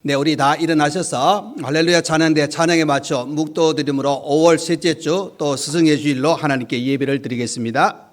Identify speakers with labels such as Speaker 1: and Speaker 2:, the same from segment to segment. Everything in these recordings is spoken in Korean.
Speaker 1: 네, 우리 다 일어나셔서 할렐루야 찬양대 찬양에 맞춰 묵도 드림으로 5월 셋째 주 또 스승의 주일로 하나님께 예배를 드리겠습니다.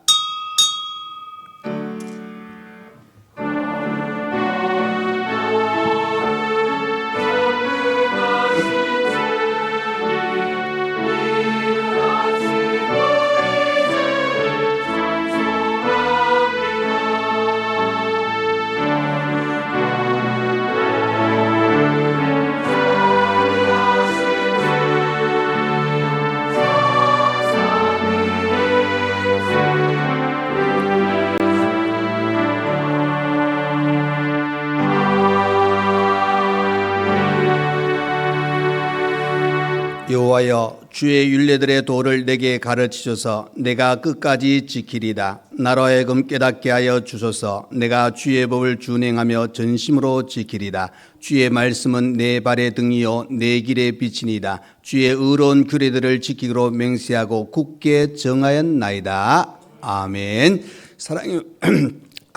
Speaker 1: 여호와여, 주의 율례들의 도를 내게 가르치소서. 내가 끝까지 지키리다. 나로 하여금 깨닫게 하여 주소서. 내가 주의 법을 준행하며 전심으로 지키리다. 주의 말씀은 내 발의 등이요 내 길의 빛이니이다. 주의 의로운 규례들을 지키기로 맹세하고 굳게 정하였나이다. 아멘.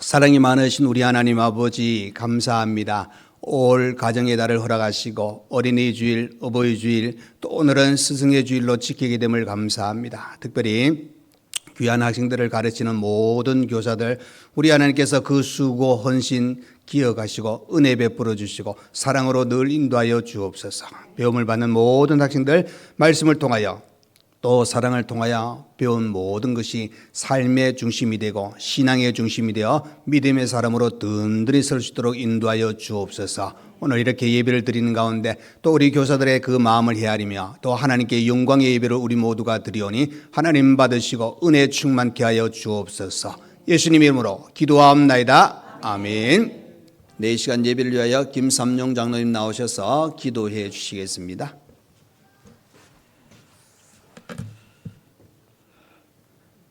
Speaker 1: 사랑이 많으신 우리 하나님 아버지, 감사합니다. 올 가정의 달을 허락하시고 어린이 주일, 어버이 주일, 또 오늘은 스승의 주일로 지키게 됨을 감사합니다. 특별히 귀한 학생들을 가르치는 모든 교사들, 우리 하나님께서 그 수고 헌신 기억하시고 은혜 베풀어 주시고 사랑으로 늘 인도하여 주옵소서. 배움을 받는 모든 학생들 말씀을 통하여 또 사랑을 통하여 배운 모든 것이 삶의 중심이 되고 신앙의 중심이 되어 믿음의 사람으로 든든히 설 수 있도록 인도하여 주옵소서. 오늘 이렇게 예배를 드리는 가운데 또 우리 교사들의 그 마음을 헤아리며 또 하나님께 영광의 예배를 우리 모두가 드리오니 하나님 받으시고 은혜 충만케 하여 주옵소서. 예수님 이름으로 기도하옵나이다. 아멘. 네, 이 시간 예배를 위하여 김삼용 장로님 나오셔서 기도해 주시겠습니다.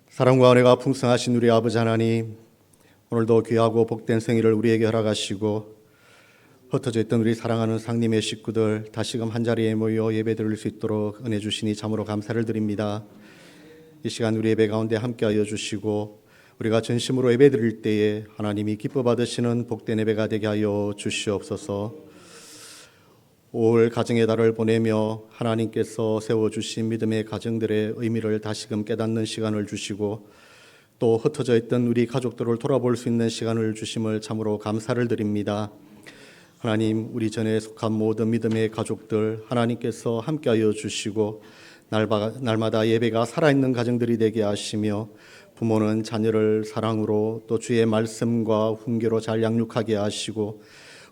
Speaker 2: 사랑과 은혜가 풍성하신 우리 아버지 하나님, 오늘도 귀하고 복된 생일을 우리에게 허락하시고 흩어져 있던 우리 사랑하는 상님의 식구들 다시금 한자리에 모여 예배드릴 수 있도록 은혜 주시니 참으로 감사를 드립니다. 이 시간 우리 예배 가운데 함께하여 주시고 우리가 전심으로 예배드릴 때에 하나님이 기뻐 받으시는 복된 예배가 되게 하여 주시옵소서. 올 가정의 달을 보내며 하나님께서 세워주신 믿음의 가정들의 의미를 다시금 깨닫는 시간을 주시고 또 흩어져 있던 우리 가족들을 돌아볼 수 있는 시간을 주심을 참으로 감사를 드립니다. 하나님, 우리 전에 속한 모든 믿음의 가족들 하나님께서 함께하여 주시고 날마다 예배가 살아있는 가정들이 되게 하시며 부모는 자녀를 사랑으로 또 주의 말씀과 훈계로 잘 양육하게 하시고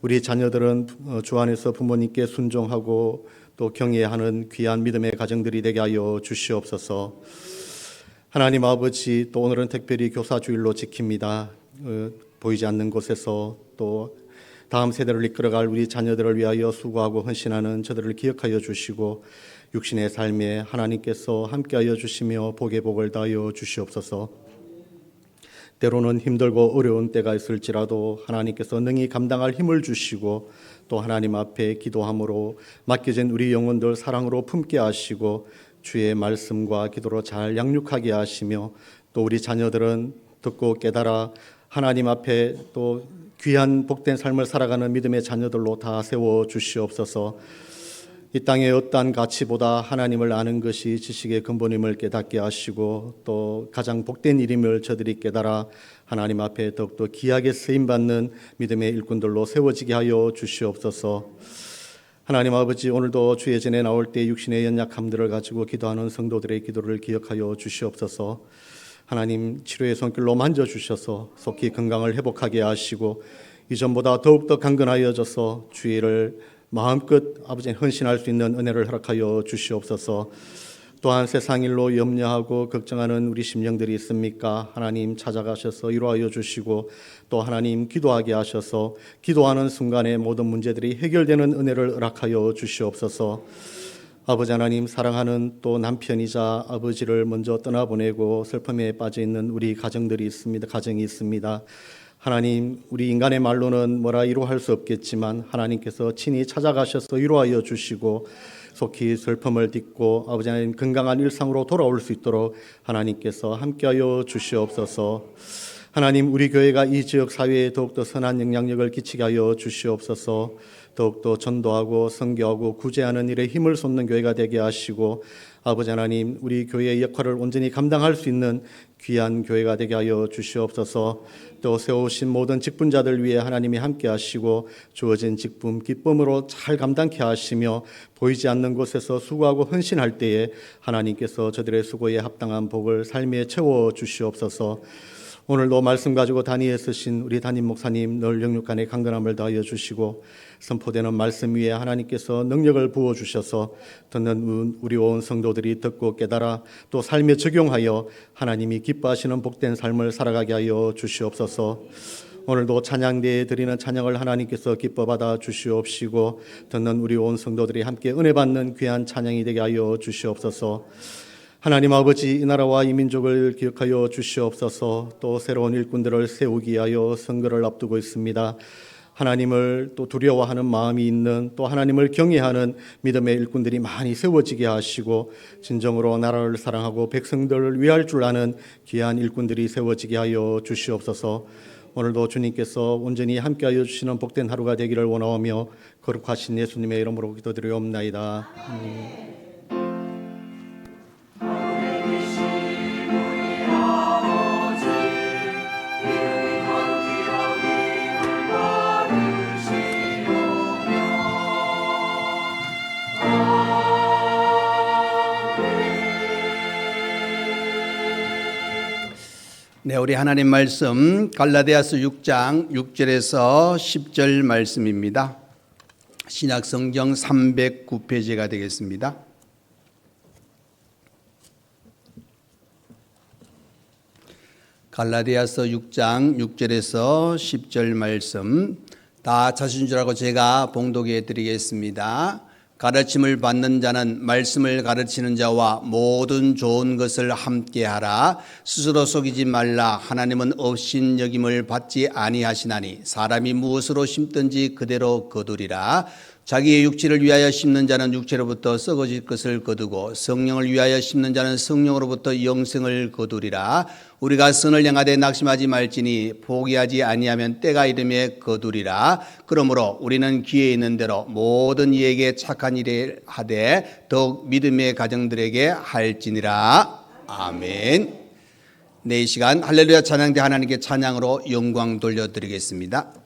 Speaker 2: 우리 자녀들은 주 안에서 부모님께 순종하고 또 경외하는 귀한 믿음의 가정들이 되게 하여 주시옵소서. 하나님 아버지, 또 오늘은 특별히 교사주일로 지킵니다. 보이지 않는 곳에서 또 다음 세대를 이끌어갈 우리 자녀들을 위하여 수고하고 헌신하는 저들을 기억하여 주시고 육신의 삶에 하나님께서 함께하여 주시며 복의 복을 다하여 주시옵소서. 때로는 힘들고 어려운 때가 있을지라도 하나님께서 능히 감당할 힘을 주시고 또 하나님 앞에 기도함으로 맡겨진 우리 영혼들 사랑으로 품게 하시고 주의 말씀과 기도로 잘 양육하게 하시며 또 우리 자녀들은 듣고 깨달아 하나님 앞에 또 귀한 복된 삶을 살아가는 믿음의 자녀들로 다 세워 주시옵소서. 이 땅의 어떠한 가치보다 하나님을 아는 것이 지식의 근본임을 깨닫게 하시고 또 가장 복된 일임을 저들이 깨달아 하나님 앞에 더욱더 귀하게 쓰임받는 믿음의 일꾼들로 세워지게 하여 주시옵소서. 하나님 아버지, 오늘도 주의 전에 나올 때 육신의 연약함들을 가지고 기도하는 성도들의 기도를 기억하여 주시옵소서. 하나님, 치료의 손길로 만져주셔서 속히 건강을 회복하게 하시고 이전보다 더욱더 강건하여져서 주의를 마음껏 아버지 헌신할 수 있는 은혜를 허락하여 주시옵소서. 또한 세상 일로 염려하고 걱정하는 우리 심령들이 있습니까? 하나님 찾아가셔서 위로하여 주시고 또 하나님 기도하게 하셔서 기도하는 순간에 모든 문제들이 해결되는 은혜를 허락하여 주시옵소서. 아버지 하나님, 사랑하는 또 남편이자 아버지를 먼저 떠나보내고 슬픔에 빠져 있는 우리 가정이 있습니다. 하나님, 우리 인간의 말로는 뭐라 위로할 수 없겠지만 하나님께서 친히 찾아가셔서 위로하여 주시고 속히 슬픔을 딛고 아버지 하나님 건강한 일상으로 돌아올 수 있도록 하나님께서 함께하여 주시옵소서. 하나님, 우리 교회가 이 지역 사회에 더욱더 선한 영향력을 끼치게 하여 주시옵소서. 더욱더 전도하고 선교하고 구제하는 일에 힘을 쏟는 교회가 되게 하시고 아버지 하나님 우리 교회의 역할을 온전히 감당할 수 있는 귀한 교회가 되게 하여 주시옵소서. 또 세우신 모든 직분자들 위해 하나님이 함께 하시고 주어진 직분 기쁨으로 잘 감당케 하시며 보이지 않는 곳에서 수고하고 헌신할 때에 하나님께서 저들의 수고에 합당한 복을 삶에 채워 주시옵소서. 오늘도 말씀 가지고 단위에 서신 우리 담임 목사님 늘 영육간의 강건함을 더하여 주시고 선포되는 말씀 위에 하나님께서 능력을 부어 주셔서 듣는 우리 온 성도들이 듣고 깨달아 또 삶에 적용하여 하나님이 기뻐하시는 복된 삶을 살아가게 하여 주시옵소서. 오늘도 찬양대에 드리는 찬양을 하나님께서 기뻐 받아 주시옵시고 듣는 우리 온 성도들이 함께 은혜 받는 귀한 찬양이 되게 하여 주시옵소서. 하나님 아버지 이 나라와 이 민족을 기억하여 주시옵소서. 또 새로운 일꾼들을 세우기 위하여 선거를 앞두고 있습니다. 하나님을 또 두려워하는 마음이 있는 또 하나님을 경외하는 믿음의 일꾼들이 많이 세워지게 하시고 진정으로 나라를 사랑하고 백성들을 위할 줄 아는 귀한 일꾼들이 세워지게 하여 주시옵소서. 오늘도 주님께서 온전히 함께하여 주시는 복된 하루가 되기를 원하오며 거룩하신 예수님의 이름으로 기도드리옵나이다.
Speaker 1: 네, 우리 하나님 말씀 갈라디아서 6장 6절에서 10절 말씀입니다. 신약 성경 309페이지가 되겠습니다. 갈라디아서 6장 6절에서 10절 말씀 다 찾으신 줄 알고 제가 봉독해 드리겠습니다. 가르침을 받는 자는 말씀을 가르치는 자와 모든 좋은 것을 함께하라. 스스로 속이지 말라. 하나님은 업신여김을 받지 아니하시나니 사람이 무엇으로 심든지 그대로 거두리라. 자기의 육체를 위하여 심는 자는 육체로부터 썩어질 것을 거두고 성령을 위하여 심는 자는 성령으로부터 영생을 거두리라. 우리가 선을 향하되 낙심하지 말지니 포기하지 아니하면 때가 이름에 거두리라. 그러므로 우리는 기회 있는 대로 모든 이에게 착한 일을 하되 더욱 믿음의 가정들에게 할지니라. 아멘. 네, 이 시간 할렐루야 찬양대 하나님께 찬양으로 영광 돌려드리겠습니다.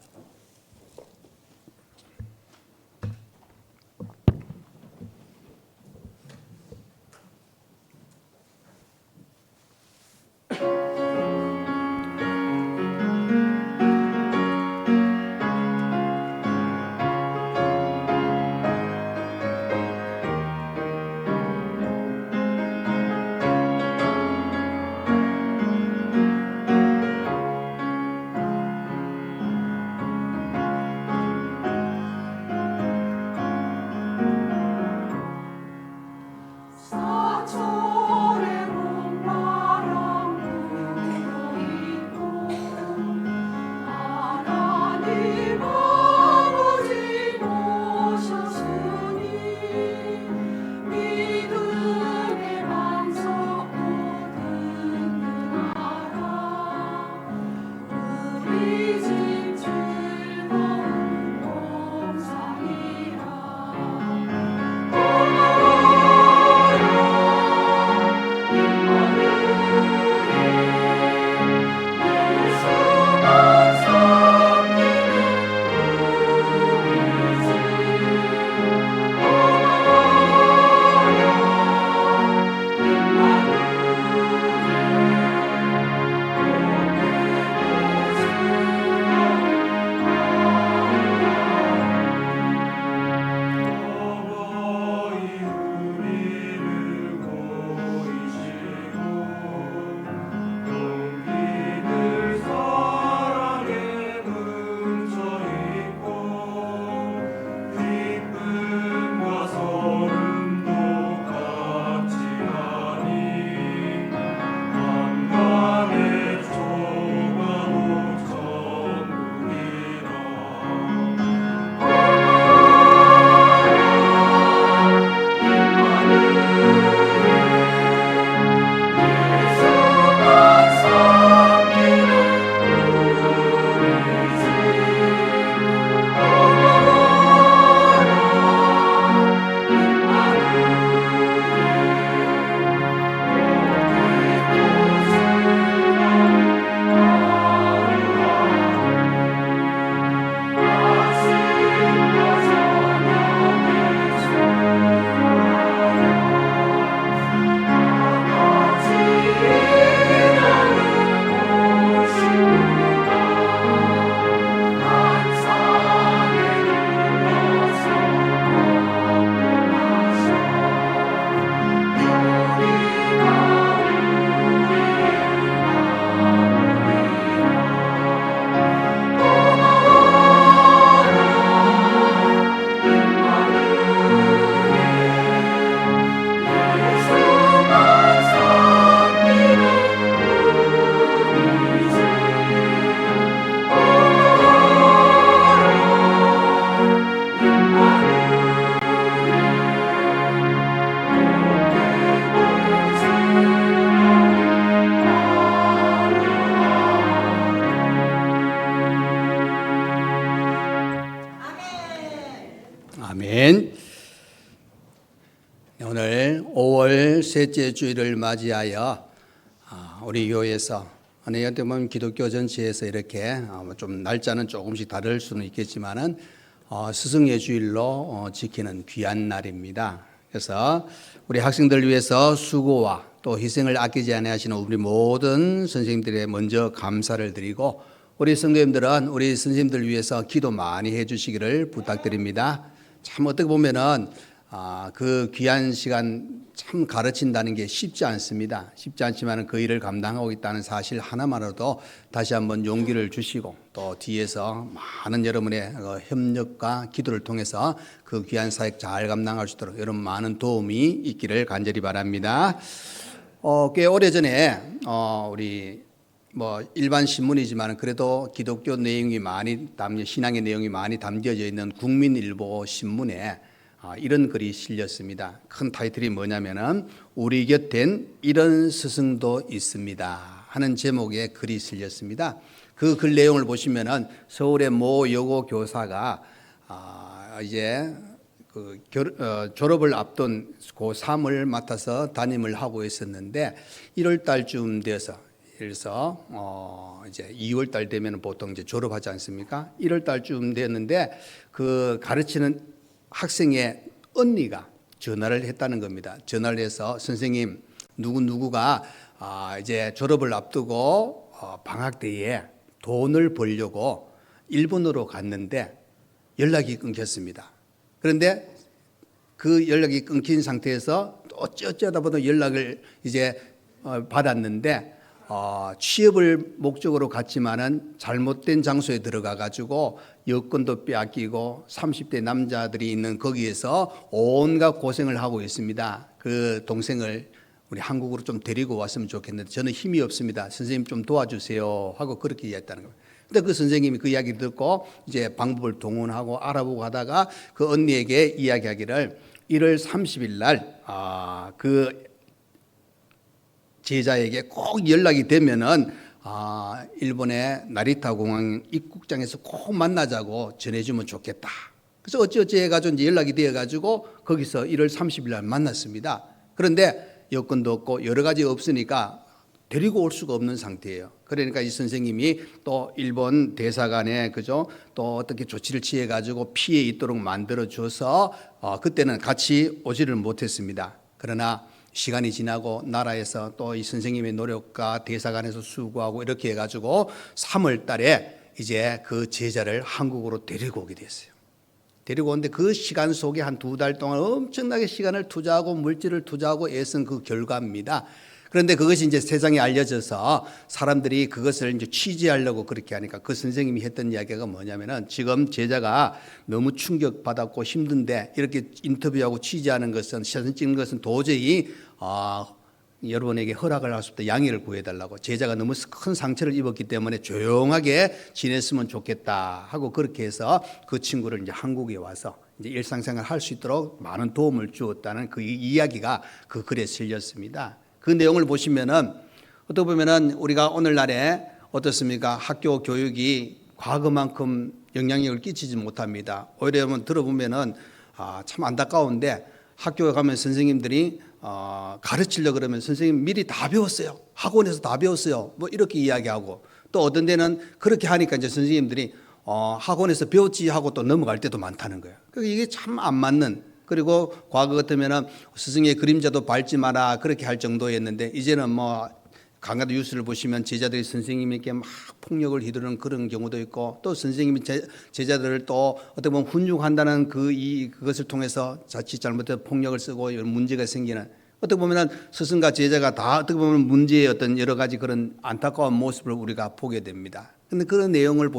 Speaker 1: 아멘. 오늘 5월 셋째 주일을 맞이하여 우리 교회에서 어떻게 보면 기독교 전체에서 이렇게 좀 날짜는 조금씩 다를 수는 있겠지만은 스승의 주일로 지키는 귀한 날입니다. 그래서 우리 학생들 위해서 수고와 또 희생을 아끼지 아니하시는 우리 모든 선생님들에 먼저 감사를 드리고, 우리 성도님들은 우리 선생님들 위해서 기도 많이 해주시기를 부탁드립니다. 참 어떻게 보면은 그 귀한 시간 참 가르친다는 게 쉽지 않습니다. 쉽지 않지만 그 일을 감당하고 있다는 사실 하나만으로도 다시 한번 용기를 주시고, 또 뒤에서 많은 여러분의 협력과 기도를 통해서 그 귀한 사역 잘 감당할 수 있도록 여러분 많은 도움이 있기를 간절히 바랍니다. 꽤 오래전에 우리 일반 신문이지만 그래도 기독교 내용이 많이 신앙의 내용이 많이 담겨져 있는 국민일보 신문에 이런 글이 실렸습니다. 큰 타이틀이 뭐냐면은 우리 곁엔 이런 스승도 있습니다 하는 제목의 글이 실렸습니다. 그 글 내용을 보시면은 서울의 모 여고 교사가 이제 졸업을 앞둔 고3을 맡아서 담임을 하고 있었는데 1월 달쯤 돼서, 그래서 이제 2월 달 되면 보통 이제 졸업하지 않습니까? 1월 달쯤 됐는데 그 가르치는 학생의 언니가 전화를 했다는 겁니다. 전화를 해서 선생님 누구누구가 이제 졸업을 앞두고 방학 때에 돈을 벌려고 일본으로 갔는데 연락이 끊겼습니다. 그런데 그 연락이 끊긴 상태에서 또 어쩌다 보다 연락을 이제 받았는데 취업을 목적으로 갔지만은 잘못된 장소에 들어가 가지고 여권도 빼앗기고 30대 남자들이 있는 거기에서 온갖 고생을 하고 있습니다. 그 동생을 우리 한국으로 좀 데리고 왔으면 좋겠는데 저는 힘이 없습니다. 선생님 좀 도와주세요 하고 그렇게 이야기했다는 거예요. 근데 그 선생님이 그 이야기를 듣고 이제 방법을 동원하고 알아보고 하다가 그 언니에게 이야기하기를 1월 30일 날 그 제자에게 꼭 연락이 되면은 일본의 나리타 공항 입국장에서 꼭 만나자고 전해주면 좋겠다. 그래서 어찌어찌 해가지고 이제 연락이 되어가지고 거기서 1월 30일 날 만났습니다. 그런데 여권도 없고 여러 가지 없으니까 데리고 올 수가 없는 상태예요. 그러니까 이 선생님이 또 일본 대사관에 또 어떻게 조치를 취해가지고 피해 있도록 만들어 줘서 그때는 같이 오지를 못했습니다. 그러나 시간이 지나고 나라에서 또 이 선생님의 노력과 대사관에서 수고하고 이렇게 해가지고 3월 달에 이제 그 제자를 한국으로 데리고 오게 됐어요. 데리고 오는데 그 시간 속에 한 2달 동안 엄청나게 시간을 투자하고 물질을 투자하고 애쓴 그 결과입니다. 그런데 그것이 이제 세상에 알려져서 사람들이 그것을 이제 취재하려고 그렇게 하니까 그 선생님이 했던 이야기가 뭐냐면은 지금 제자가 너무 충격받았고 힘든데 이렇게 인터뷰하고 취재하는 것은, 사진 찍는 것은 도저히 여러분에게 허락을 할 수 없다. 양해를 구해달라고. 제자가 너무 큰 상처를 입었기 때문에 조용하게 지냈으면 좋겠다 하고 그렇게 해서 그 친구를 이제 한국에 와서 이제 일상생활 할 수 있도록 많은 도움을 주었다는 그 이야기가 그 글에 실렸습니다. 그 내용을 보시면은 어떻게 보면은 우리가 오늘날에 어떻습니까? 학교 교육이 과거만큼 영향력을 끼치지 못합니다. 오히려 들어보면은 참 안타까운데 학교에 가면 선생님들이 가르치려고 그러면 선생님 미리 다 배웠어요. 학원에서 다 배웠어요. 뭐 이렇게 이야기하고, 또 어떤 데는 그렇게 하니까 이제 선생님들이 학원에서 배웠지 하고 또 넘어갈 때도 많다는 거예요. 그러니까 이게 참 안 맞는, 그리고 과거 같으면은 스승의 그림자도 밟지 마라 그렇게 할 정도였는데 이제는 강가도 뉴스를 보시면 제자들이 선생님에게 막 폭력을 휘두르는 그런 경우도 있고, 또 선생님이 제자들을 또 어떻게 보면 훈육한다는 그것을 통해서 자칫 잘못해서 폭력을 쓰고 이런 문제가 생기는, 어떻게 보면 스승과 제자가 다 어떻게 보면 문제의 어떤 여러 가지 그런 안타까운 모습을 우리가 보게 됩니다. 그런데 그런 내용을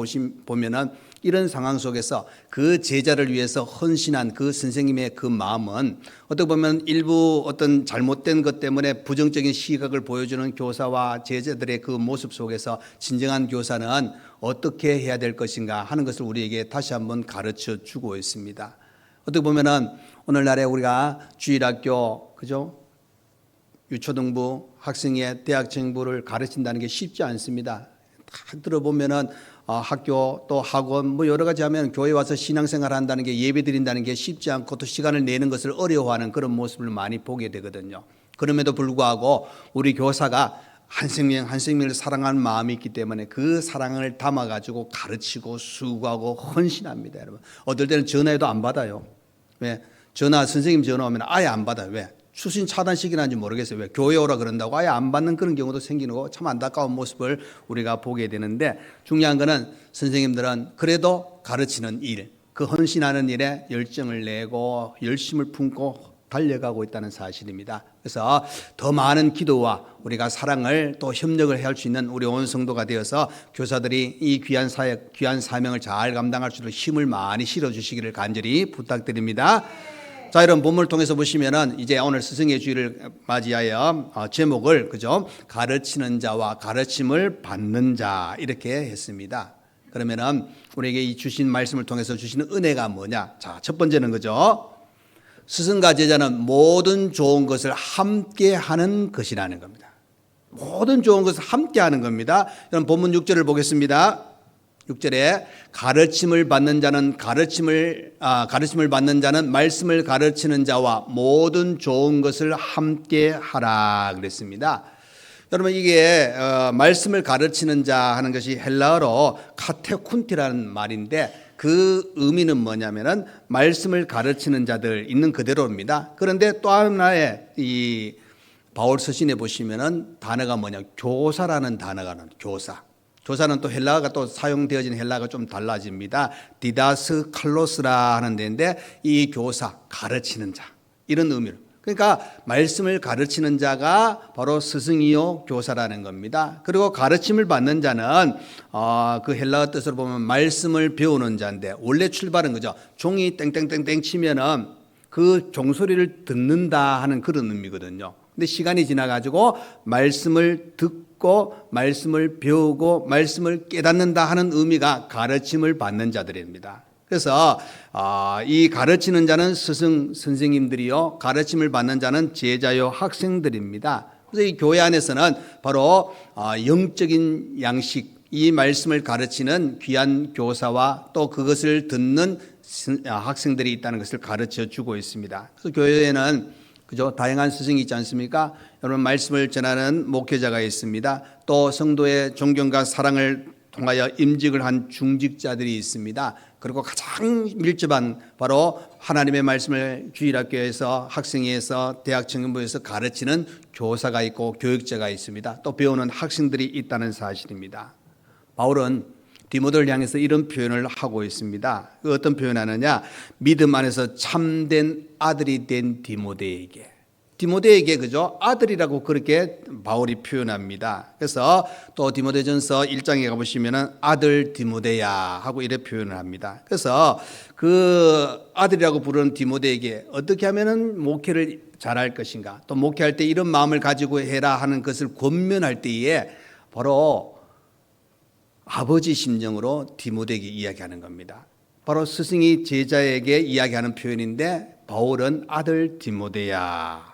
Speaker 1: 보면은 이런 상황 속에서 그 제자를 위해서 헌신한 그 선생님의 그 마음은 어떻게 보면 일부 어떤 잘못된 것 때문에 부정적인 시각을 보여주는 교사와 제자들의 그 모습 속에서 진정한 교사는 어떻게 해야 될 것인가 하는 것을 우리에게 다시 한번 가르쳐 주고 있습니다. 어떻게 보면은 오늘날에 우리가 주일학교, 유초등부 학생의 대학생부를 가르친다는 게 쉽지 않습니다. 다 들어보면은 학교 또 학원 뭐 여러 가지 하면 교회 와서 신앙생활 한다는 게 예배 드린다는 게 쉽지 않고 또 시간을 내는 것을 어려워하는 그런 모습을 많이 보게 되거든요. 그럼에도 불구하고 우리 교사가 한 생명 한 생명을 사랑하는 마음이 있기 때문에 그 사랑을 담아가지고 가르치고 수고하고 헌신합니다. 여러분 어떨 때는 전화해도 안 받아요. 왜? 선생님 전화 오면 아예 안 받아요. 왜? 수신 차단식이라는지 모르겠어요. 왜? 교회 오라 그런다고 아예 안 받는 그런 경우도 생기는 거 참 안타까운 모습을 우리가 보게 되는데, 중요한 거는 선생님들은 그래도 가르치는 일, 그 헌신하는 일에 열정을 내고 열심을 품고 달려가고 있다는 사실입니다. 그래서 더 많은 기도와 우리가 사랑을 또 협력을 할 수 있는 우리 온 성도가 되어서 교사들이 이 귀한 사역, 귀한 사명을 잘 감당할 수 있도록 힘을 많이 실어주시기를 간절히 부탁드립니다. 자, 이런 본문을 통해서 보시면은 이제 오늘 스승의 주일을 맞이하여 제목을 그죠? 가르치는 자와 가르침을 받는 자 이렇게 했습니다. 그러면은 우리에게 이 주신 말씀을 통해서 주시는 은혜가 뭐냐? 자, 첫 번째는 그죠? 스승과 제자는 모든 좋은 것을 함께 하는 것이라는 겁니다. 모든 좋은 것을 함께 하는 겁니다. 그럼 본문 6절을 보겠습니다. 6절에 가르침을 받는 자는 가르침을 받는 자는 말씀을 가르치는 자와 모든 좋은 것을 함께 하라 그랬습니다. 여러분 이게 말씀을 가르치는 자 하는 것이 헬라어로 카테쿤티라는 말인데 그 의미는 뭐냐면은 말씀을 가르치는 자들 있는 그대로입니다. 그런데 또 하나의 이 바울 서신에 보시면은 단어가 뭐냐? 교사라는 단어가 나옵니다. 교사. 교사는 또 헬라어가 또 사용되어진 헬라어가 좀 달라집니다. 디다스 칼로스라 하는 데인데 이 교사, 가르치는 자 이런 의미로. 그러니까 말씀을 가르치는 자가 바로 스승이요 교사라는 겁니다. 그리고 가르침을 받는 자는 그 헬라어 뜻으로 보면 말씀을 배우는 자인데 원래 출발은 그죠. 종이 땡땡땡땡 치면은 그 종소리를 듣는다 하는 그런 의미거든요. 근데 시간이 지나가지고 말씀을 듣고 말씀을 배우고 말씀을 깨닫는다 하는 의미가 가르침을 받는 자들입니다. 그래서 이 가르치는 자는 스승 선생님들이요, 가르침을 받는 자는 제자요 학생들입니다. 그래서 이 교회 안에서는 바로 영적인 양식, 이 말씀을 가르치는 귀한 교사와 또 그것을 듣는 학생들이 있다는 것을 가르쳐 주고 있습니다. 그래서 교회에는 그죠? 다양한 스승이 있지 않습니까? 여러분 말씀을 전하는 목회자가 있습니다. 또 성도의 존경과 사랑을 통하여 임직을 한 중직자들이 있습니다. 그리고 가장 밀접한 바로 하나님의 말씀을 주일학교에서 학생회에서 대학 청년부에서 가르치는 교사가 있고 교육자가 있습니다. 또 배우는 학생들이 있다는 사실입니다. 바울은 디모데를 향해서 이런 표현을 하고 있습니다. 어떤 표현하느냐? 믿음 안에서 참된 아들이 된 디모데에게 그죠? 아들이라고 그렇게 바울이 표현합니다. 그래서 또 디모데전서 1장에 가보시면은 아들 디모데야 하고 이렇게 표현을 합니다. 그래서 그 아들이라고 부르는 디모데에게 어떻게 하면은 목회를 잘할 것인가, 또 목회할 때 이런 마음을 가지고 해라 하는 것을 권면할 때에 바로 아버지 심정으로 디모데에게 이야기하는 겁니다. 바로 스승이 제자에게 이야기하는 표현인데 바울은 아들 디모데야,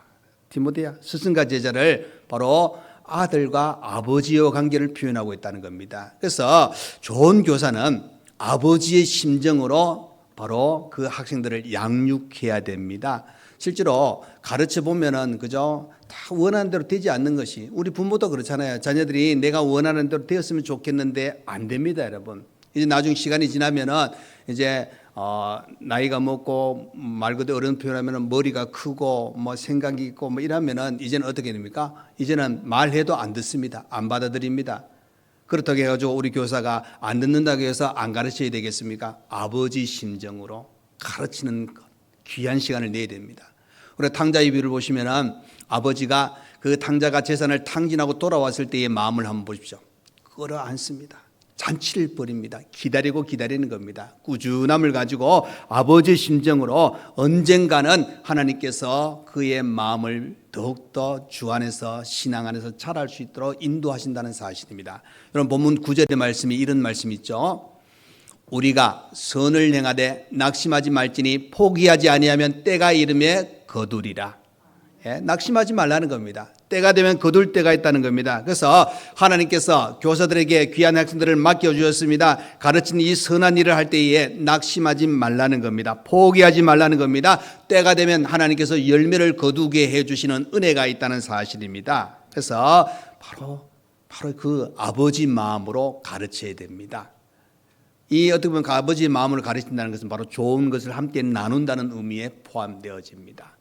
Speaker 1: 스승과 제자를 바로 아들과 아버지의 관계를 표현하고 있다는 겁니다. 그래서 좋은 교사는 아버지의 심정으로 바로 그 학생들을 양육해야 됩니다. 실제로 가르쳐 보면은 그죠? 다 원하는 대로 되지 않는 것이, 우리 부모도 그렇잖아요. 자녀들이 내가 원하는 대로 되었으면 좋겠는데 안 됩니다, 여러분. 이제 나중 시간이 지나면은 이제 나이가 먹고 말 그대로 어른 표현하면은 머리가 크고 뭐 생각이 있고 뭐 이러면은 이제는 어떻게 됩니까? 이제는 말해도 안 듣습니다. 안 받아들입니다. 그렇다고 해가지고 우리 교사가 안 듣는다고 해서 안 가르쳐야 되겠습니까? 아버지 심정으로 가르치는 것, 귀한 시간을 내야 됩니다. 우리 탕자의 비유를 보시면은 아버지가 그 탕자가 재산을 탕진하고 돌아왔을 때의 마음을 한번 보십시오. 끌어안습니다. 잔치를 벌입니다. 기다리는 겁니다. 꾸준함을 가지고 아버지의 심정으로 언젠가는 하나님께서 그의 마음을 더욱더 주 안에서 신앙 안에서 자랄 수 있도록 인도하신다는 사실입니다. 여러분 본문 9절의 말씀이 이런 말씀이 있죠. 우리가 선을 행하되 낙심하지 말지니 포기하지 아니하면 때가 이름에 거두리라. 낙심하지 말라는 겁니다. 때가 되면 거둘 때가 있다는 겁니다. 그래서 하나님께서 교사들에게 귀한 학생들을 맡겨주셨습니다. 가르치는 이 선한 일을 할 때에 낙심하지 말라는 겁니다. 포기하지 말라는 겁니다. 때가 되면 하나님께서 열매를 거두게 해주시는 은혜가 있다는 사실입니다. 그래서 바로 그 아버지 마음으로 가르쳐야 됩니다. 이 어떻게 보면 그 아버지의 마음을 가르친다는 것은 바로 좋은 것을 함께 나눈다는 의미에 포함되어집니다.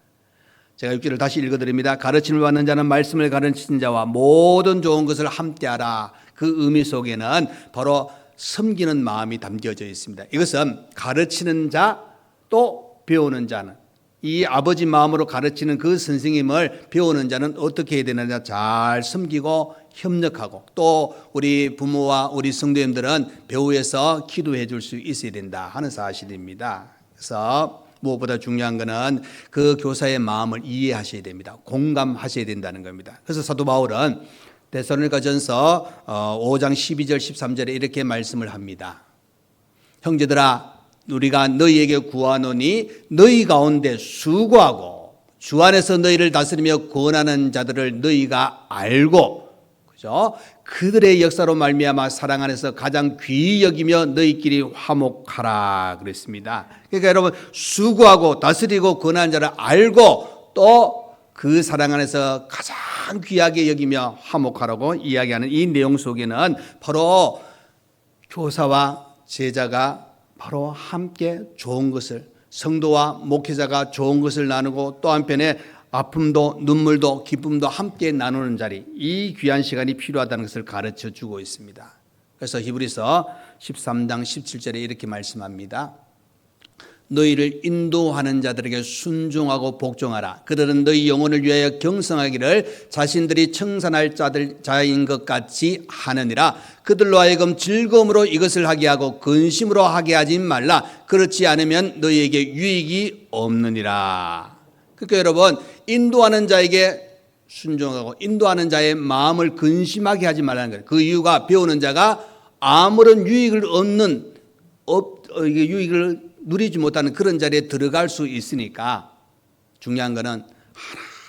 Speaker 1: 제가 6절을 다시 읽어드립니다. 가르침을 받는 자는 말씀을 가르치는 자와 모든 좋은 것을 함께하라. 그 의미 속에는 바로 섬기는 마음이 담겨져 있습니다. 이것은 가르치는 자 또 배우는 자는, 이 아버지 마음으로 가르치는 그 선생님을 배우는 자는 어떻게 해야 되느냐, 잘 섬기고 협력하고, 또 우리 부모와 우리 성도님들은 배후에서 기도해 줄 수 있어야 된다 하는 사실입니다. 그래서 무엇보다 중요한 것은 그 교사의 마음을 이해하셔야 됩니다. 공감하셔야 된다는 겁니다. 그래서 사도 바울은 데살로니가전서 5장 12절 13절에 이렇게 말씀을 합니다. 형제들아, 우리가 너희에게 구하노니 너희 가운데 수고하고 주 안에서 너희를 다스리며 권하는 자들을 너희가 알고, 그죠? 그들의 역사로 말미암아 사랑 안에서 가장 귀히 여기며 너희끼리 화목하라 그랬습니다. 그러니까 여러분, 수고하고 다스리고 권하는 자를 알고 또 그 사랑 안에서 가장 귀하게 여기며 화목하라고 이야기하는 이 내용 속에는 바로 교사와 제자가 바로 함께 좋은 것을, 성도와 목회자가 좋은 것을 나누고 또 한편에 아픔도 눈물도 기쁨도 함께 나누는 자리, 이 귀한 시간이 필요하다는 것을 가르쳐 주고 있습니다. 그래서 히브리서 13장 17절에 이렇게 말씀합니다. 너희를 인도하는 자들에게 순종하고 복종하라. 그들은 너희 영혼을 위하여 경성하기를 자신들이 청산할 자인 것 같이 하느니라. 그들로 하여금 즐거움으로 이것을 하게 하고 근심으로 하게 하지 말라. 그렇지 않으면 너희에게 유익이 없느니라. 그러니까 여러분, 인도하는 자에게 순종하고 인도하는 자의 마음을 근심하게 하지 말라는 거예요. 그 이유가 배우는 자가 아무런 유익을 유익을 누리지 못하는 그런 자리에 들어갈 수 있으니까, 중요한 것은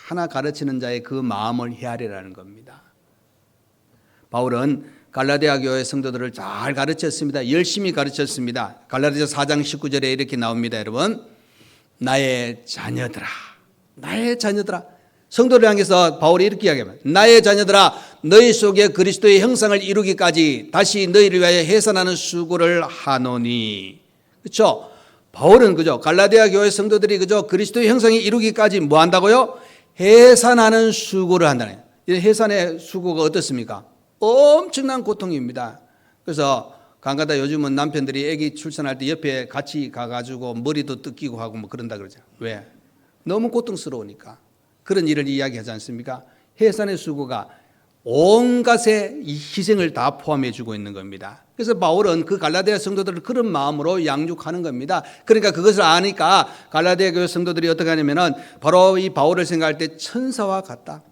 Speaker 1: 하나 가르치는 자의 그 마음을 헤아리라는 겁니다. 바울은 갈라디아 교회 성도들을 잘 가르쳤습니다. 열심히 가르쳤습니다. 갈라디아서 4장 19절에 이렇게 나옵니다. 여러분, 나의 자녀들아, 나의 자녀들아. 성도를 향해서 바울이 이렇게 이야기합니다. 나의 자녀들아, 너희 속에 그리스도의 형상을 이루기까지 다시 너희를 위하여 해산하는 수고를 하노니. 그렇죠? 바울은 그죠? 갈라디아 교회 성도들이 그죠? 그리스도의 형상이 이루기까지 뭐 한다고요? 해산하는 수고를 한다는. 해산의 수고가 어떻습니까? 엄청난 고통입니다. 그래서 간간다 요즘은 남편들이 아기 출산할 때 옆에 같이 가가지고 머리도 뜯기고 하고 뭐 그런다 그러죠. 왜? 너무 고통스러우니까. 그런 일을 이야기하지 않습니까? 해산의 수고가 온갖의 희생을 다 포함해 주고 있는 겁니다. 그래서 바울은 그 갈라디아 성도들을 그런 마음으로 양육하는 겁니다. 그러니까 그것을 아니까 갈라디아 교회 성도들이 어떻게 하냐면은 바로 이 바울을 생각할 때 천사와 같다,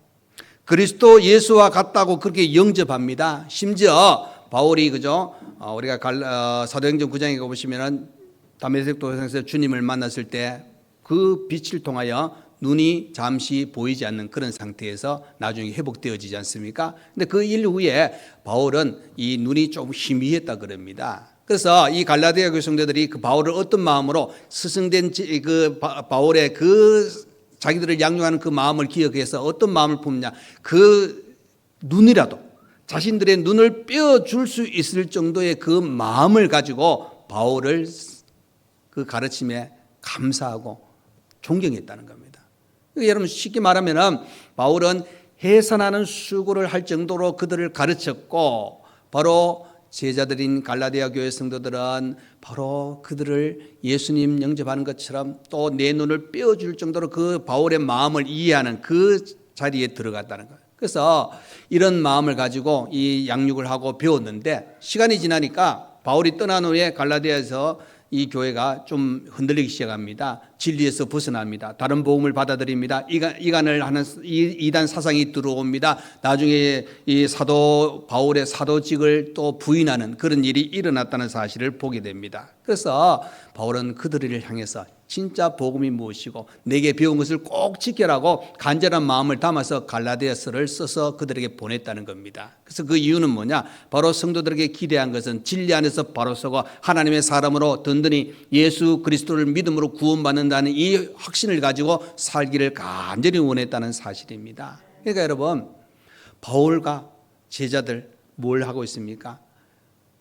Speaker 1: 그리스도 예수와 같다고 그렇게 영접합니다. 심지어 바울이 그죠? 우리가 사도행전 9장에 보시면은 다메섹 도상에서 주님을 만났을 때 그 빛을 통하여 눈이 잠시 보이지 않는 그런 상태에서 나중에 회복되어지지 않습니까? 근데 그 일 후에 바울은 이 눈이 좀 희미했다 그럽니다. 그래서 이 갈라디아 교회 성도들이 그 바울을 어떤 마음으로 스승된 그 바울의 그 자기들을 양육하는 그 마음을 기억해서 어떤 마음을 품냐, 그 눈이라도 자신들의 눈을 떼어줄 수 있을 정도의 그 마음을 가지고 바울을 그 가르침에 감사하고 존경했다는 겁니다. 여러분, 쉽게 말하면 바울은 해산하는 수고를 할 정도로 그들을 가르쳤고, 바로 제자들인 갈라디아 교회 성도들은 바로 그들을 예수님 영접하는 것처럼 또 내 눈을 빼어줄 정도로 그 바울의 마음을 이해하는 그 자리에 들어갔다는 거예요. 그래서 이런 마음을 가지고 이 양육을 하고 배웠는데, 시간이 지나니까 바울이 떠난 후에 갈라디아에서 이 교회가 좀 흔들리기 시작합니다. 진리에서 벗어납니다. 다른 복음을 받아들입니다. 이간을 하는 이단 사상이 들어옵니다. 나중에 이 사도 바울의 사도직을 또 부인하는 그런 일이 일어났다는 사실을 보게 됩니다. 그래서 바울은 그들을 향해서 진짜 복음이 무엇이고 내게 배운 것을 꼭 지켜라고 간절한 마음을 담아서 갈라디아서를 써서 그들에게 보냈다는 겁니다. 그래서 그 이유는 뭐냐? 바로 성도들에게 기대한 것은 진리 안에서 바로 서고 하나님의 사람으로 든든히 예수 그리스도를 믿음으로 구원받는다는 이 확신을 가지고 살기를 간절히 원했다는 사실입니다. 그러니까 여러분, 바울과 제자들 뭘 하고 있습니까?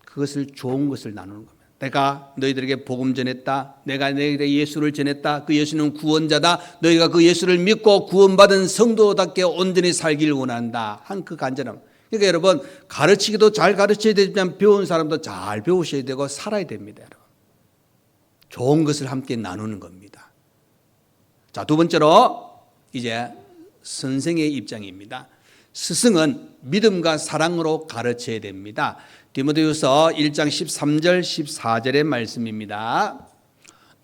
Speaker 1: 그것을 좋은 것을 나누는 겁니다. 내가 너희들에게 복음 전했다. 내가 너희들에게 예수를 전했다. 그 예수는 구원자다. 너희가 그 예수를 믿고 구원받은 성도답게 온전히 살길 원한다. 한 그 간절함. 그러니까 여러분, 가르치기도 잘 가르쳐야 되지만 배운 사람도 잘 배우셔야 되고 살아야 됩니다. 여러분. 좋은 것을 함께 나누는 겁니다. 자, 두 번째로 이제 선생의 입장입니다. 스승은 믿음과 사랑으로 가르쳐야 됩니다. 디모데후서 1장 13절 14절의 말씀입니다.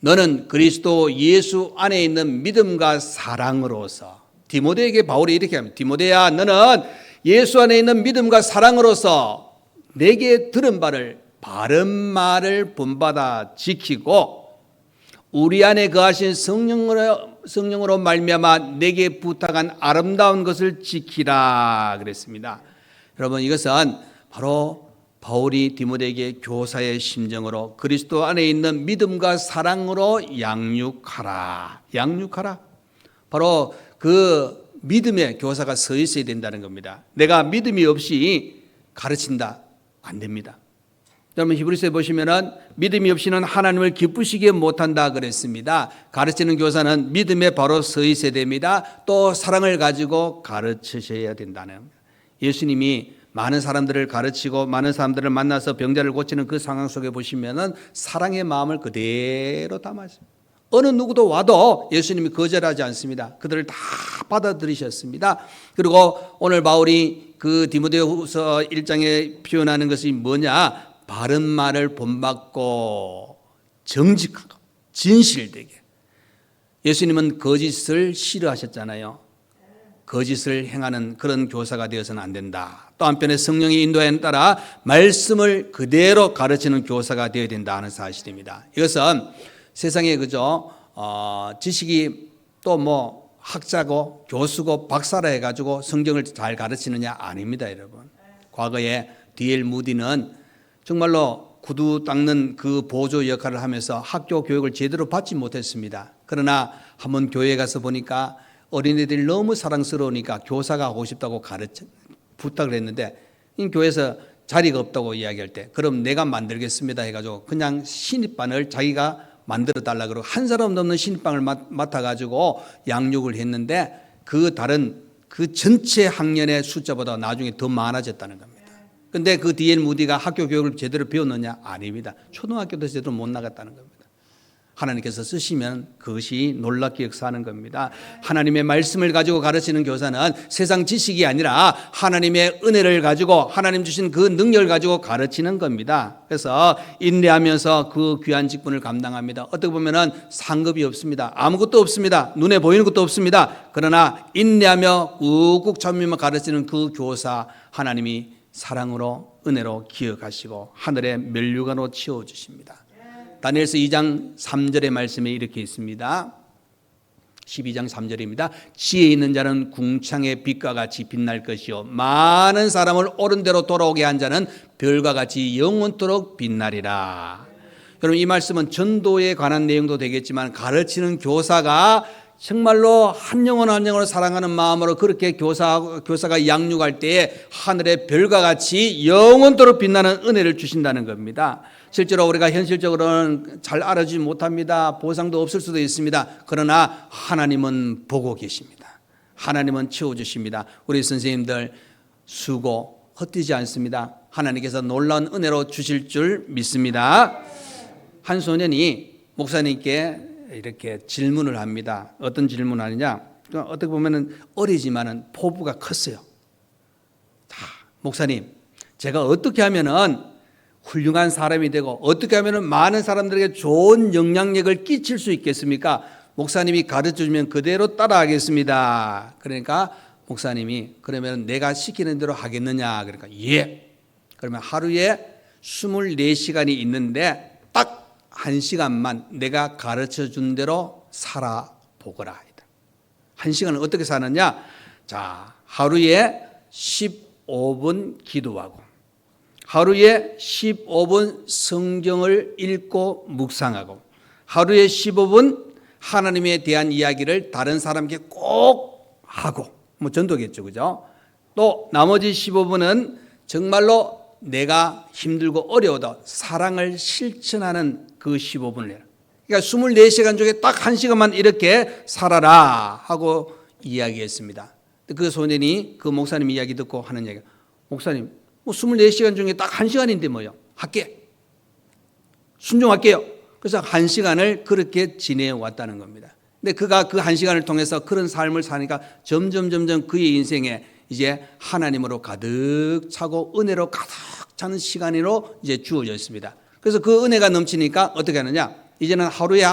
Speaker 1: 너는 그리스도 예수 안에 있는 믿음과 사랑으로서, 디모데에게 바울이 이렇게 합니다. 디모데야, 너는 예수 안에 있는 믿음과 사랑으로서 내게 들은 바를 바른 말을 본받아 지키고 우리 안에 거하신 성령으로 말미암아 내게 부탁한 아름다운 것을 지키라 그랬습니다. 여러분, 이것은 바로 바울이 디모데에게 교사의 심정으로 그리스도 안에 있는 믿음과 사랑으로 양육하라. 바로 그 믿음의 교사가 서 있어야 된다는 겁니다. 내가 믿음이 없이 가르친다, 안 됩니다. 여러분, 히브리서에 보시면은 믿음이 없이는 하나님을 기쁘시게 못한다 그랬습니다. 가르치는 교사는 믿음에 바로 서 있어야 됩니다. 또 사랑을 가지고 가르치셔야 된다는. 예수님이 많은 사람들을 가르치고 많은 사람들을 만나서 병자를 고치는 그 상황 속에 보시면은 사랑의 마음을 그대로 담았습니다. 어느 누구도 와도 예수님이 거절하지 않습니다. 그들을 다 받아들이셨습니다. 그리고 오늘 바울이 그 디모데후서 1장에 표현하는 것이 뭐냐? 바른 말을 본받고 정직하고 진실되게. 예수님은 거짓을 싫어하셨잖아요. 거짓을 행하는 그런 교사가 되어서는 안 된다. 또 한편에 성령의 인도에 따라 말씀을 그대로 가르치는 교사가 되어야 된다 하는 사실입니다. 이것은 세상에 그저 지식이 또 뭐 학자고 교수고 박사라 해가지고 성경을 잘 가르치느냐 아닙니다, 여러분. 과거에 D.L. 무디는 정말로 구두 닦는 그 보조 역할을 하면서 학교 교육을 제대로 받지 못했습니다. 그러나 한번 교회에 가서 보니까 어린애들이 너무 사랑스러우니까 교사가 하고 싶다고 부탁을 했는데 교회에서 자리가 없다고 이야기할 때 그럼 내가 만들겠습니다 해가지고 그냥 신입반을 자기가 만들어 달라 그러고 한 사람도 없는 신입반을 맡아가지고 양육을 했는데 그 다른 그 전체 학년의 숫자보다 나중에 더 많아졌다는 겁니다. 근데 그 D.L. 무디가 학교 교육을 제대로 배웠느냐? 아닙니다. 초등학교도 제대로 못 나갔다는 겁니다. 하나님께서 쓰시면 그것이 놀랍게 역사하는 겁니다. 하나님의 말씀을 가지고 가르치는 교사는 세상 지식이 아니라 하나님의 은혜를 가지고 하나님 주신 그 능력을 가지고 가르치는 겁니다. 그래서 인내하면서 그 귀한 직분을 감당합니다. 어떻게 보면은 상급이 없습니다. 아무것도 없습니다. 눈에 보이는 것도 없습니다. 그러나 인내하며 꾹꾹 참으며 가르치는 그 교사 하나님이 사랑으로 은혜로 기억하시고 하늘의 면류관으로 채워주십니다. 다니엘서 2장 3절의 말씀에 이렇게 있습니다. 12장 3절입니다. 지혜 있는 자는 궁창의 빛과 같이 빛날 것이요 많은 사람을 옳은 대로 돌아오게 한 자는 별과 같이 영원토록 빛나리라. 여러분, 이 말씀은 전도에 관한 내용도 되겠지만 가르치는 교사가 정말로 한 영혼 한 영혼을 사랑하는 마음으로 그렇게 교사가 양육할 때에 하늘의 별과 같이 영원토록 빛나는 은혜를 주신다는 겁니다. 실제로 우리가 현실적으로는 잘 알아주지 못합니다. 보상도 없을 수도 있습니다. 그러나 하나님은 보고 계십니다. 하나님은 채워주십니다. 우리 선생님들 수고 헛되지 않습니다. 하나님께서 놀라운 은혜로 주실 줄 믿습니다. 한 소년이 목사님께 이렇게 질문을 합니다. 어떤 질문을 하느냐? 어떻게 보면 어리지만은 포부가 컸어요. 자, 목사님, 제가 어떻게 하면은 훌륭한 사람이 되고 어떻게 하면은 많은 사람들에게 좋은 영향력을 끼칠 수 있겠습니까? 목사님이 가르쳐주면 그대로 따라하겠습니다. 그러니까 목사님이 그러면 내가 시키는 대로 하겠느냐? 그러니까 예. 그러면 하루에 24시간이 있는데 딱 1시간만 내가 가르쳐준 대로 살아보거라. 1시간을 어떻게 사느냐? 자, 하루에 15분 기도하고 하루에 15분 성경을 읽고 묵상하고 하루에 15분 하나님에 대한 이야기를 다른 사람에게 꼭 하고, 뭐 전도겠죠, 그죠? 또 나머지 15분은 정말로 내가 힘들고 어려워도 사랑을 실천하는 그 15분을 해라. 그러니까 24시간 중에 딱 1시간만 이렇게 살아라 하고 이야기했습니다. 그 소년이 그 목사님 이야기 듣고 하는 얘기가, 목사님 뭐 24시간 중에 딱 1시간인데 뭐요? 할게. 순종할게요. 그래서 1시간을 그렇게 지내왔다는 겁니다. 근데 그가 그 1시간을 통해서 그런 삶을 사니까 점점 그의 인생에 이제 하나님으로 가득 차고 은혜로 가득 차는 시간으로 이제 주어져 있습니다. 그래서 그 은혜가 넘치니까 어떻게 하느냐? 이제는 하루에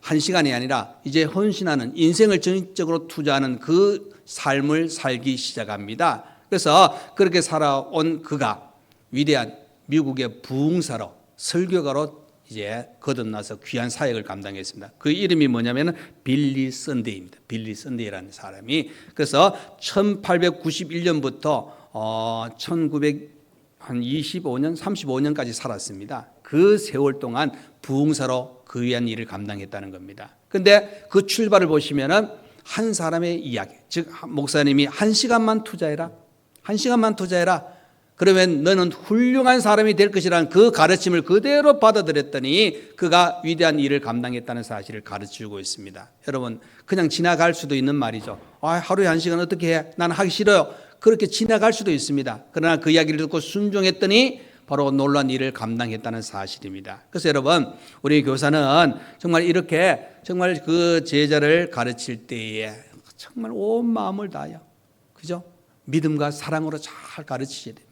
Speaker 1: 1시간이 아니라 이제 헌신하는, 인생을 전적으로 투자하는 그 삶을 살기 시작합니다. 그래서 그렇게 살아온 그가 위대한 미국의 부흥사로, 설교가로 이제 거듭나서 귀한 사역을 감당했습니다. 그 이름이 뭐냐면 빌리 선데이입니다. 빌리 선데이라는 사람이. 그래서 1891년부터 1925년, 35년까지 살았습니다. 그 세월 동안 부흥사로 그 위한 일을 감당했다는 겁니다. 그런데 그 출발을 보시면은 한 사람의 이야기, 즉 목사님이 1시간만 투자해라. 1시간만 투자해라. 그러면 너는 훌륭한 사람이 될 것이라는 그 가르침을 그대로 받아들였더니 그가 위대한 일을 감당했다는 사실을 가르치고 있습니다. 여러분, 그냥 지나갈 수도 있는 말이죠. 하루에 1시간 어떻게 해? 난 하기 싫어요. 그렇게 지나갈 수도 있습니다. 그러나 그 이야기를 듣고 순종했더니 바로 놀라운 일을 감당했다는 사실입니다. 그래서 여러분, 우리 교사는 정말 이렇게 정말 그 제자를 가르칠 때에 정말 온 마음을 다하여, 그죠? 믿음과 사랑으로 잘 가르치셔야 됩니다.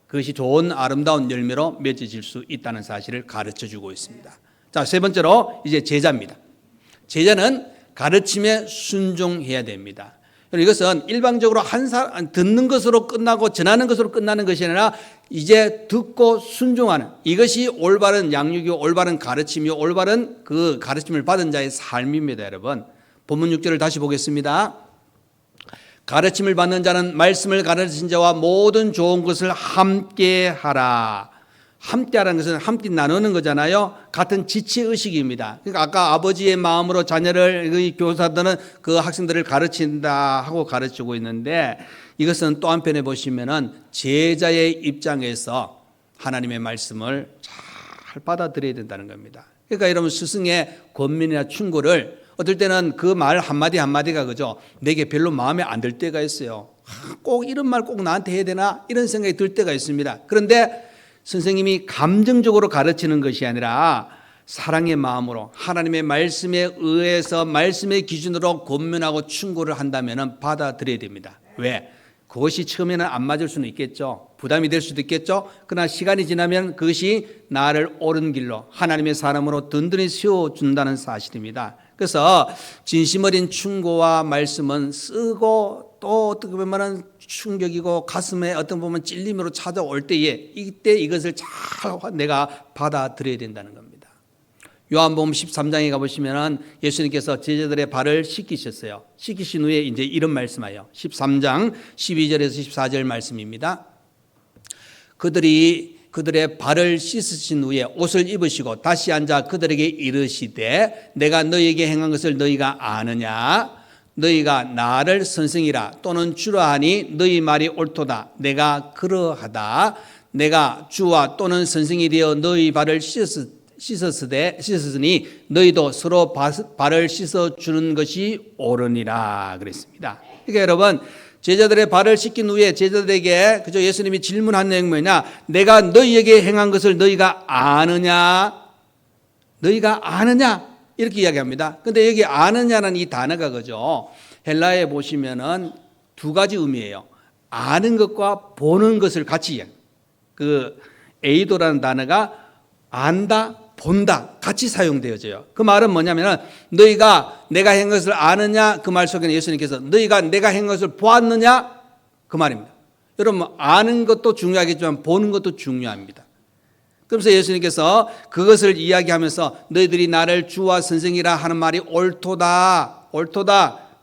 Speaker 1: 그것이 좋은 아름다운 열매로 맺어질 수 있다는 사실을 가르쳐주고 있습니다. 자, 세 번째로 이제 제자입니다. 제자는 가르침에 순종해야 됩니다. 이것은 일방적으로 듣는 것으로 끝나고 전하는 것으로 끝나는 것이 아니라 이제 듣고 순종하는, 이것이 올바른 양육이요, 올바른 가르침이요, 올바른 그 가르침을 받은 자의 삶입니다. 여러분, 본문 6절을 다시 보겠습니다. 가르침을 받는 자는 말씀을 가르친 자와 모든 좋은 것을 함께 하라. 함께 하라는 것은 함께 나누는 거잖아요. 같은 지체의식입니다. 그러니까 아까 아버지의 마음으로 자녀를, 교사들은 그 학생들을 가르친다 하고 가르치고 있는데, 이것은 또 한편에 보시면은 제자의 입장에서 하나님의 말씀을 잘 받아들여야 된다는 겁니다. 그러니까 여러분, 스승의 권면이나 충고를 어떨 때는 그 말 한마디가 그죠, 내게 별로 마음에 안 들 때가 있어요. 꼭 이런 말 꼭 나한테 해야 되나 이런 생각이 들 때가 있습니다. 그런데 선생님이 감정적으로 가르치는 것이 아니라 사랑의 마음으로 하나님의 말씀에 의해서 말씀의 기준으로 권면하고 충고를 한다면 받아들여야 됩니다. 왜? 그것이 처음에는 안 맞을 수는 있겠죠. 부담이 될 수도 있겠죠. 그러나 시간이 지나면 그것이 나를 옳은 길로 하나님의 사람으로 든든히 세워준다는 사실입니다. 그래서 진심 어린 충고와 말씀은 쓰고 또 어떻게 보면 충격이고 가슴에 어떤 보면 찔림으로 찾아올 때에 이때 이것을 잘 내가 받아들여야 된다는 겁니다. 요한복음 13장에 가보시면 예수님께서 제자들의 발을 씻기셨어요. 씻기신 후에 이제 이런 말씀하여 13장 12절에서 14절 말씀입니다. 그들의 발을 씻으신 후에 옷을 입으시고 다시 앉아 그들에게 이르시되 내가 너희에게 행한 것을 너희가 아느냐? 너희가 나를 선생이라 또는 주라 하니 너희 말이 옳도다. 내가 그러하다. 내가 주와 또는 선생이 되어 너희 발을 씻었으니 너희도 서로 발을 씻어주는 것이 옳으니라 그랬습니다. 그러니까 여러분, 제자들의 발을 씻긴 후에 제자들에게 그저 예수님이 질문한 내용이 뭐냐? 내가 너희에게 행한 것을 너희가 아느냐? 너희가 아느냐? 이렇게 이야기합니다. 그런데 여기 아느냐는 이 단어가 그죠, 헬라에 보시면은 두 가지 의미예요. 아는 것과 보는 것을 같이 이야기해요. 그 에이도라는 단어가 안다, 본다 같이 사용되어져요. 그 말은 뭐냐면 너희가 내가 한 것을 아느냐, 그 말 속에는 예수님께서 너희가 내가 한 것을 보았느냐 그 말입니다. 여러분, 아는 것도 중요하겠지만 보는 것도 중요합니다. 그러면서 예수님께서 그것을 이야기하면서 너희들이 나를 주와 선생이라 하는 말이 옳도다.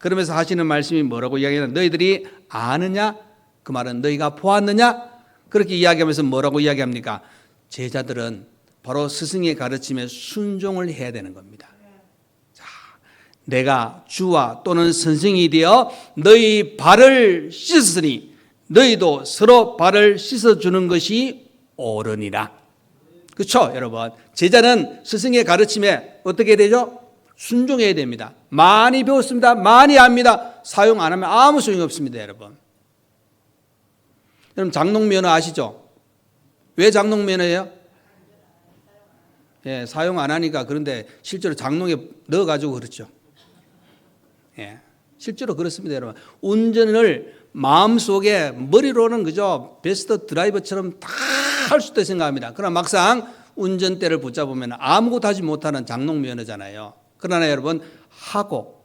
Speaker 1: 그러면서 하시는 말씀이 뭐라고 이야기하냐? 너희들이 아느냐? 그 말은 너희가 보았느냐? 그렇게 이야기하면서 뭐라고 이야기합니까? 제자들은 바로 스승의 가르침에 순종을 해야 되는 겁니다. 자, 내가 주와 또는 선생이 되어 너희 발을 씻었으니 너희도 서로 발을 씻어주는 것이 옳으니라. 그렇죠, 여러분? 제자는 스승의 가르침에 어떻게 되죠? 순종해야 됩니다. 많이 배웠습니다. 많이 압니다. 사용 안 하면 아무 소용이 없습니다, 여러분. 여러분 장롱면허 아시죠? 왜 장롱면허예요? 예, 사용 안 하니까. 그런데 실제로 장롱에 넣어가지고 그렇죠. 예, 실제로 그렇습니다, 여러분. 운전을 마음속에 머리로는 그저 베스트 드라이버처럼 다 할 수 있다고 생각합니다. 그러나 막상 운전대를 붙잡으면 아무것도 하지 못하는 장롱면허잖아요. 그러나 여러분 하고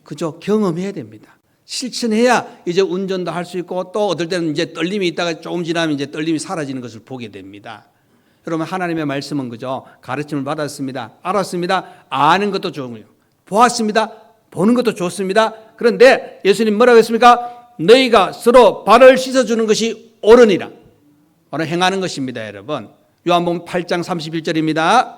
Speaker 1: 그저 경험해야 됩니다. 실천해야 이제 운전도 할 수 있고 또 어떨 때는 이제 떨림이 있다가 조금 지나면 이제 떨림이 사라지는 것을 보게 됩니다. 여러분 하나님의 말씀은 그저 가르침을 받았습니다. 알았습니다. 아는 것도 좋은 거예요. 보았습니다. 보는 것도 좋습니다. 그런데 예수님 뭐라고 했습니까? 너희가 서로 발을 씻어주는 것이 옳으니라. 바로 행하는 것입니다, 여러분. 요한복음 8장 31절입니다.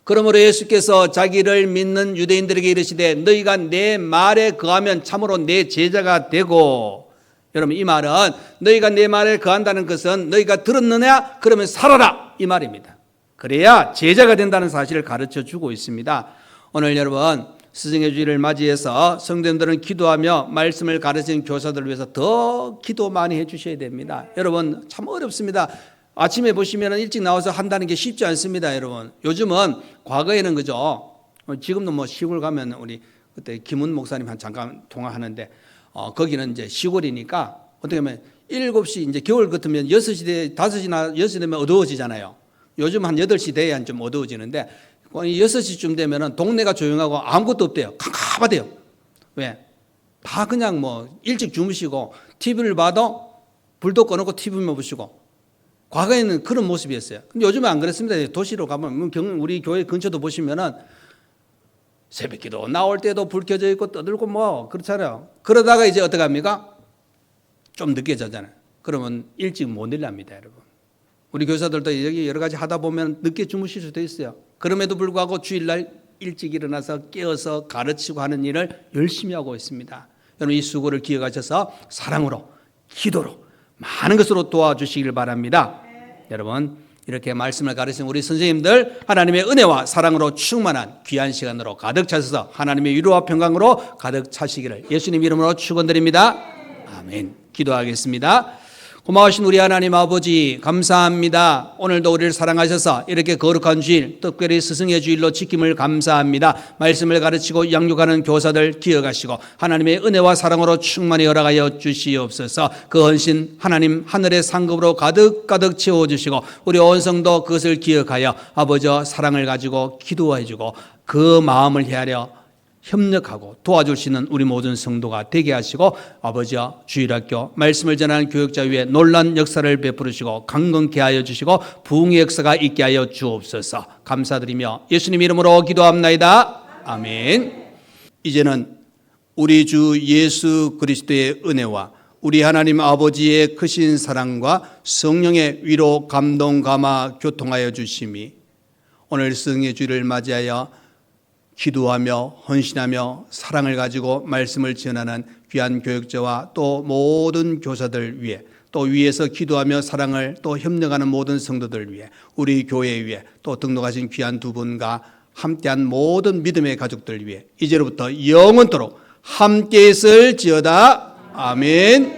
Speaker 1: 그러므로 예수께서 자기를 믿는 유대인들에게 이르시되 너희가 내 말에 거하면 참으로 내 제자가 되고. 여러분 이 말은 너희가 내 말에 거한다는 것은 너희가 들었느냐? 그러면 살아라 이 말입니다. 그래야 제자가 된다는 사실을 가르쳐 주고 있습니다. 오늘 여러분 스승의 주일을 맞이해서 성도님들은 기도하며 말씀을 가르치는 교사들을 위해서 더 기도 많이 해 주셔야 됩니다. 여러분 참 어렵습니다. 아침에 보시면 일찍 나와서 한다는 게 쉽지 않습니다, 여러분. 요즘은 과거에는 그죠. 지금도 뭐 시골 가면 우리 그때 김은 목사님 한 잠깐 통화하는데 거기는 이제 시골이니까 어떻게 하면 7시 이제 겨울 같으면 6시 5시나 6시 되면 어두워지잖아요. 요즘 한 8시 돼야 좀 어두워지는데 6시쯤 되면은 동네가 조용하고 아무것도 없대요. 캄캄하대요. 왜? 다 그냥 뭐 일찍 주무시고 TV를 봐도 불도 꺼놓고 TV만 보시고 과거에는 그런 모습이었어요. 근데 요즘은 안 그렇습니다. 도시로 가면 우리 교회 근처도 보시면은 새벽기도 나올 때도 불 켜져 있고 떠들고 뭐 그렇잖아요. 그러다가 이제 어떻게 합니까? 좀 늦게 자잖아요. 그러면 일찍 못 일납니다, 여러분. 우리 교사들도 여기 여러 가지 하다 보면 늦게 주무실 수도 있어요. 그럼에도 불구하고 주일날 일찍 일어나서 깨어서 가르치고 하는 일을 열심히 하고 있습니다. 여러분 이 수고를 기억하셔서 사랑으로 기도로 많은 것으로 도와주시길 바랍니다. 여러분 이렇게 말씀을 가르치는 우리 선생님들 하나님의 은혜와 사랑으로 충만한 귀한 시간으로 가득 차셔서 하나님의 위로와 평강으로 가득 차시기를 예수님 이름으로 축원드립니다. 아멘. 기도하겠습니다. 고마우신 우리 하나님 아버지 감사합니다. 오늘도 우리를 사랑하셔서 이렇게 거룩한 주일 특별히 스승의 주일로 지킴을 감사합니다. 말씀을 가르치고 양육하는 교사들 기억하시고 하나님의 은혜와 사랑으로 충만히 허락하여 주시옵소서. 그 헌신 하나님 하늘의 상급으로 가득 채워주시고 우리 온 성도 그것을 기억하여 아버지 사랑을 가지고 기도해주고 그 마음을 헤아려 협력하고 도와줄 수 있는 우리 모든 성도가 되게 하시고 아버지와 주일학교 말씀을 전하는 교육자 위에 놀라운 역사를 베풀으시고 강건케 하여 주시고 부흥의 역사가 있게 하여 주옵소서. 감사드리며 예수님 이름으로 기도합나이다. 아멘. 이제는 우리 주 예수 그리스도의 은혜와 우리 하나님 아버지의 크신 사랑과 성령의 위로 감동 감화 교통하여 주심이 오늘 스승의 주일을 맞이하여 기도하며 헌신하며 사랑을 가지고 말씀을 전하는 귀한 교육자와 또 모든 교사들 위해 또 위에서 기도하며 사랑을 또 협력하는 모든 성도들 위해 우리 교회 위해 또 등록하신 귀한 두 분과 함께한 모든 믿음의 가족들 위해 이제로부터 영원토록 함께 있을지어다. 아멘.